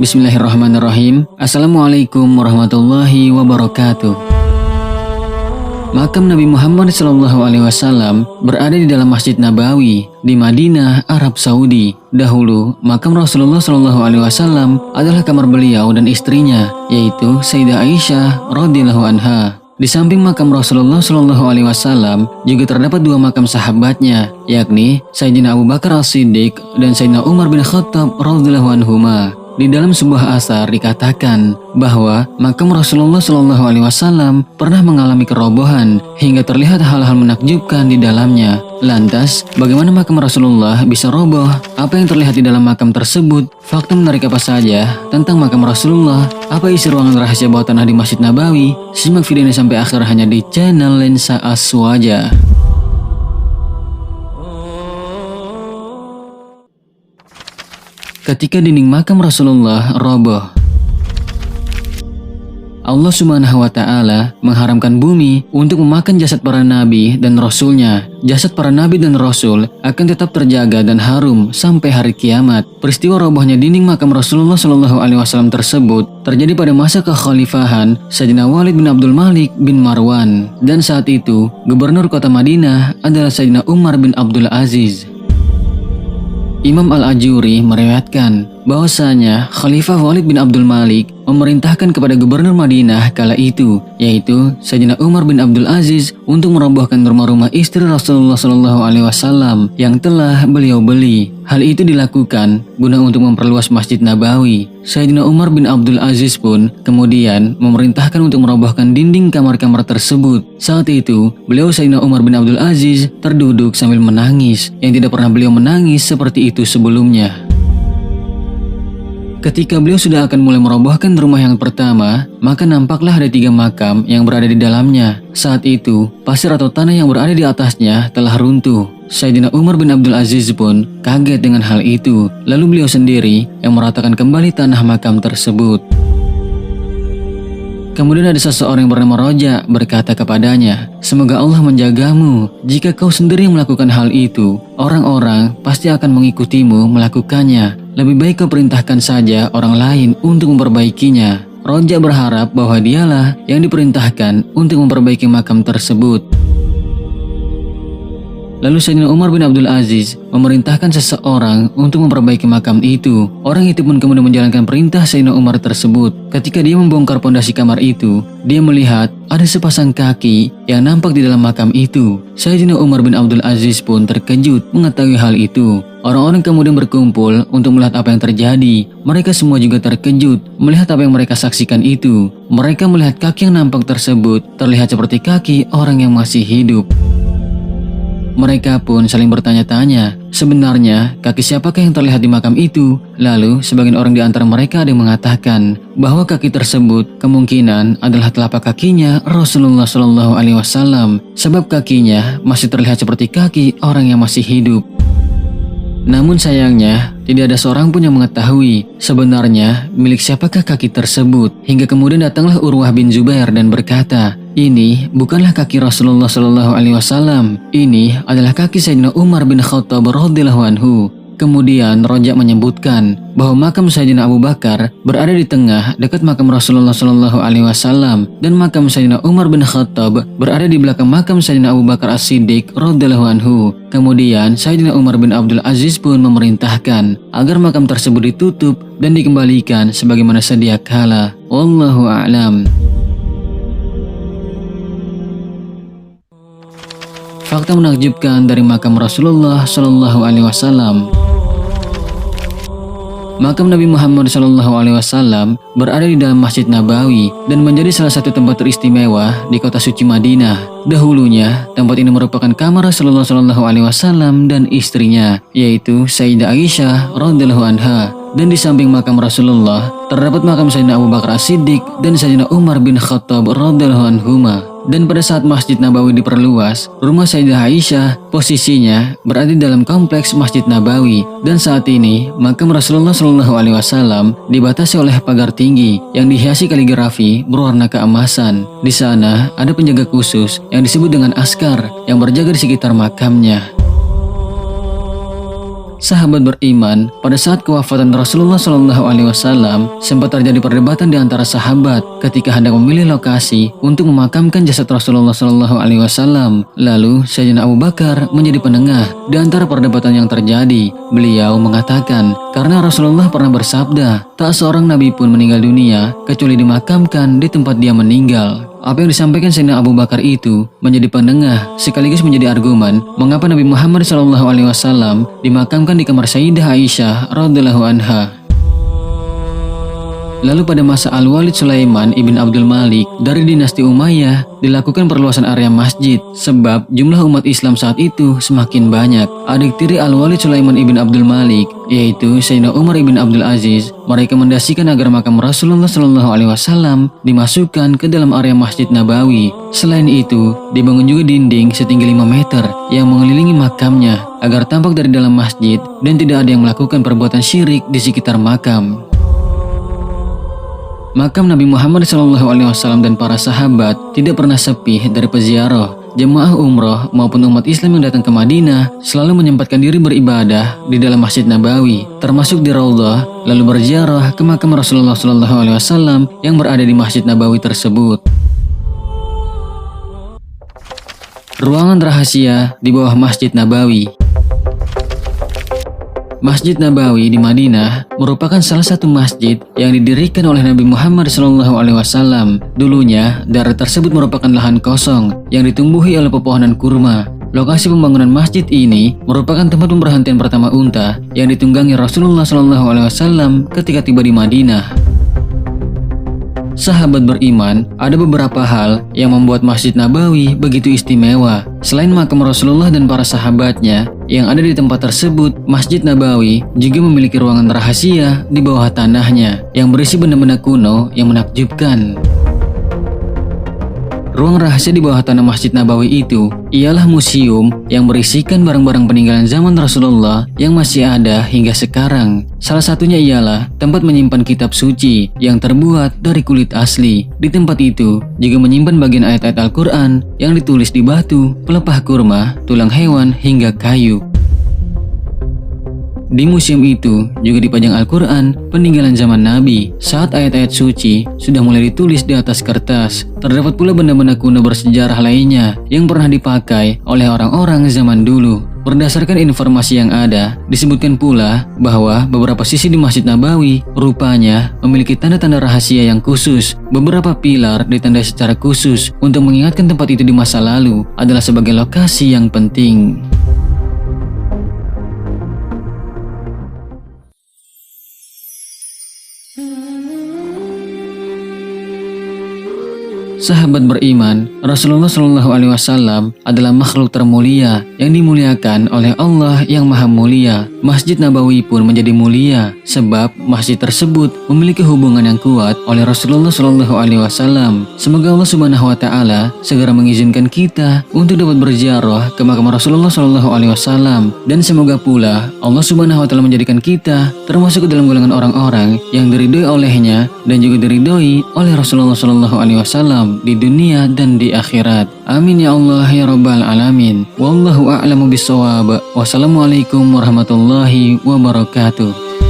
Bismillahirrahmanirrahim. Assalamualaikum warahmatullahi wabarakatuh. Makam Nabi Muhammad SAW berada di dalam Masjid Nabawi di Madinah, Arab Saudi. Dahulu, makam Rasulullah SAW adalah kamar beliau dan istrinya, yaitu Sayyidah Aisyah radhiyallahu anha. Di samping makam Rasulullah SAW juga terdapat dua makam sahabatnya, yakni Sayyidina Abu Bakar As-Siddiq dan Sayyidina Umar bin Khattab radhiyallahu anhuma. Di dalam sebuah asar dikatakan bahwa makam Rasulullah SAW pernah mengalami kerobohan hingga terlihat hal-hal menakjubkan di dalamnya. Lantas, bagaimana makam Rasulullah bisa roboh? Apa yang terlihat di dalam makam tersebut? Fakta menarik apa saja tentang makam Rasulullah? Apa isi ruangan rahasia bawah tanah di Masjid Nabawi? Simak video ini sampai akhir hanya di channel Lensa Aswaja. Ketika dinding makam Rasulullah roboh, Allah Subhanahu wa Ta'ala mengharamkan bumi untuk memakan jasad para nabi dan rasulnya. Jasad para nabi dan rasul akan tetap terjaga dan harum sampai hari kiamat. Peristiwa robohnya dinding makam Rasulullah SAW tersebut terjadi pada masa kekhalifahan Sayyidina Walid bin Abdul Malik bin Marwan, dan saat itu gubernur kota Madinah adalah Sayyidina Umar bin Abdul Aziz. Imam Al-Ajuri meriwayatkan bahwasanya Khalifah Walid bin Abdul Malik memerintahkan kepada gubernur Madinah kala itu, yaitu Sayyidina Umar bin Abdul Aziz, untuk merobohkan rumah-rumah istri Rasulullah SAW yang telah beliau beli. Hal itu dilakukan guna untuk memperluas Masjid Nabawi. Sayyidina Umar bin Abdul Aziz pun kemudian memerintahkan untuk merobohkan dinding kamar-kamar tersebut. Saat itu, beliau Sayyidina Umar bin Abdul Aziz terduduk sambil menangis, yang tidak pernah beliau menangis seperti itu sebelumnya. Ketika beliau sudah akan mulai merobohkan rumah yang pertama, maka nampaklah ada 3 makam yang berada di dalamnya. Saat itu, pasir atau tanah yang berada di atasnya telah runtuh. Sayyidina Umar bin Abdul Aziz pun kaget dengan hal itu. Lalu beliau sendiri yang meratakan kembali tanah makam tersebut. Kemudian ada seseorang yang bernama Roja berkata kepadanya, "Semoga Allah menjagamu. Jika kau sendiri melakukan hal itu, orang-orang pasti akan mengikutimu melakukannya. Lebih baik kau perintahkan saja orang lain untuk memperbaikinya." Roja berharap bahwa dialah yang diperintahkan untuk memperbaiki makam tersebut. Lalu Sayyidina Umar bin Abdul Aziz memerintahkan seseorang untuk memperbaiki makam itu. Orang itu pun kemudian menjalankan perintah Sayyidina Umar tersebut. Ketika dia membongkar pondasi kamar itu, dia melihat ada sepasang kaki yang nampak di dalam makam itu. Sayyidina Umar bin Abdul Aziz pun terkejut mengetahui hal itu. Orang-orang kemudian berkumpul untuk melihat apa yang terjadi. Mereka semua juga terkejut melihat apa yang mereka saksikan itu. Mereka melihat kaki yang nampak tersebut terlihat seperti kaki orang yang masih hidup. Mereka pun saling bertanya-tanya, sebenarnya kaki siapakah yang terlihat di makam itu? Lalu sebagian orang di antara mereka ada yang mengatakan bahwa kaki tersebut kemungkinan adalah telapak kakinya Rasulullah SAW, sebab kakinya masih terlihat seperti kaki orang yang masih hidup. Namun sayangnya, tidak ada seorang pun yang mengetahui sebenarnya milik siapakah kaki tersebut. Hingga kemudian datanglah Urwah bin Zubair dan berkata, "Ini bukanlah kaki Rasulullah SAW. Ini adalah kaki Sayyidina Umar bin Khattab radhiyallahu anhu." Kemudian Roja menyebutkan bahwa makam Sayyidina Abu Bakar berada di tengah dekat makam Rasulullah SAW, dan makam Sayyidina Umar bin Khattab berada di belakang makam Sayyidina Abu Bakar As-Siddiq radhiyallahu anhu. Kemudian Sayyidina Umar bin Abdul Aziz pun memerintahkan agar makam tersebut ditutup dan dikembalikan sebagaimana sedia kala. Wallahu a'lam. Fakta menakjubkan dari makam Rasulullah SAW. Makam Nabi Muhammad SAW berada di dalam Masjid Nabawi dan menjadi salah satu tempat teristimewa di kota suci Madinah. Dahulunya, tempat ini merupakan kamar Rasulullah SAW dan istrinya, yaitu Sayyidah Aisyah radhiyallahu anha. Dan di samping makam Rasulullah, terdapat makam Sayyidina Abu Bakar As-Siddiq dan Sayyidina Umar bin Khattab radhiyallahu anhuma. Dan pada saat Masjid Nabawi diperluas, rumah Sayyidah Aisyah posisinya berada di dalam kompleks Masjid Nabawi. Dan saat ini, makam Rasulullah SAW dibatasi oleh pagar tinggi yang dihiasi kaligrafi berwarna keemasan. Di sana ada penjaga khusus yang disebut dengan askar yang berjaga di sekitar makamnya. Sahabat beriman, pada saat kewafatan Rasulullah SAW sempat terjadi perdebatan di antara sahabat ketika hendak memilih lokasi untuk memakamkan jasad Rasulullah SAW. Lalu Sayyidina Abu Bakar menjadi penengah di antara perdebatan yang terjadi. Beliau mengatakan, karena Rasulullah pernah bersabda, tak seorang nabi pun meninggal dunia kecuali dimakamkan di tempat dia meninggal. Apa yang disampaikan Sayyidina Abu Bakar itu menjadi penengah sekaligus menjadi argumen mengapa Nabi Muhammad SAW dimakamkan di kamar Sayyidah Aisyah radhiyallahu anha. Lalu pada masa Al-Walid Sulaiman ibn Abdul Malik dari dinasti Umayyah dilakukan perluasan area masjid sebab jumlah umat Islam saat itu semakin banyak. Adik tiri Al-Walid Sulaiman ibn Abdul Malik yaitu Sayyidina Umar ibn Abdul Aziz merekomendasikan agar makam Rasulullah SAW dimasukkan ke dalam area Masjid Nabawi. Selain itu, dibangun juga dinding setinggi 5 meter yang mengelilingi makamnya agar tampak dari dalam masjid dan tidak ada yang melakukan perbuatan syirik di sekitar makam. Makam Nabi Muhammad SAW dan para sahabat tidak pernah sepi dari peziarah. Jemaah umroh maupun umat Islam yang datang ke Madinah selalu menyempatkan diri beribadah di dalam Masjid Nabawi, termasuk di Raudhah, lalu berziarah ke makam Rasulullah SAW yang berada di Masjid Nabawi tersebut. Ruangan rahasia di bawah Masjid Nabawi. Masjid Nabawi di Madinah merupakan salah satu masjid yang didirikan oleh Nabi Muhammad SAW. Dulunya, daerah tersebut merupakan lahan kosong yang ditumbuhi oleh pepohonan kurma. Lokasi pembangunan masjid ini merupakan tempat pemberhentian pertama unta yang ditunggangi Rasulullah SAW ketika tiba di Madinah. Sahabat beriman, ada beberapa hal yang membuat Masjid Nabawi begitu istimewa. Selain makam Rasulullah dan para sahabatnya yang ada di tempat tersebut, Masjid Nabawi juga memiliki ruangan rahasia di bawah tanahnya yang berisi benda-benda kuno yang menakjubkan. Ruang rahasia di bawah tanah Masjid Nabawi itu ialah museum yang berisikan barang-barang peninggalan zaman Rasulullah yang masih ada hingga sekarang. Salah satunya ialah tempat menyimpan kitab suci yang terbuat dari kulit asli. Di tempat itu juga menyimpan bagian ayat-ayat Al-Quran yang ditulis di batu, pelepah kurma, tulang hewan hingga kayu. Di museum itu juga dipajang Al-Quran peninggalan zaman Nabi. Saat ayat-ayat suci sudah mulai ditulis di atas kertas, terdapat pula benda-benda kuno bersejarah lainnya yang pernah dipakai oleh orang-orang zaman dulu. Berdasarkan informasi yang ada, disebutkan pula bahwa beberapa sisi di Masjid Nabawi rupanya memiliki tanda-tanda rahasia yang khusus. Beberapa pilar ditandai secara khusus untuk mengingatkan tempat itu di masa lalu adalah sebagai lokasi yang penting. Sahabat beriman, Rasulullah SAW adalah makhluk termulia yang dimuliakan oleh Allah yang Maha Mulia. Masjid Nabawi pun menjadi mulia sebab masjid tersebut memiliki hubungan yang kuat oleh Rasulullah SAW. Semoga Allah Subhanahu Wa Taala segera mengizinkan kita untuk dapat berziarah ke makam Rasulullah SAW, dan semoga pula Allah Subhanahu Wa Taala menjadikan kita termasuk ke dalam golongan orang-orang yang diridhoi olehnya dan juga diridhoi oleh Rasulullah SAW di dunia dan di akhirat. Amin ya Allah ya Rabbal Alamin. Wallahu a'lamu bissawab. Wassalamualaikum warahmatullahi wabarakatuh.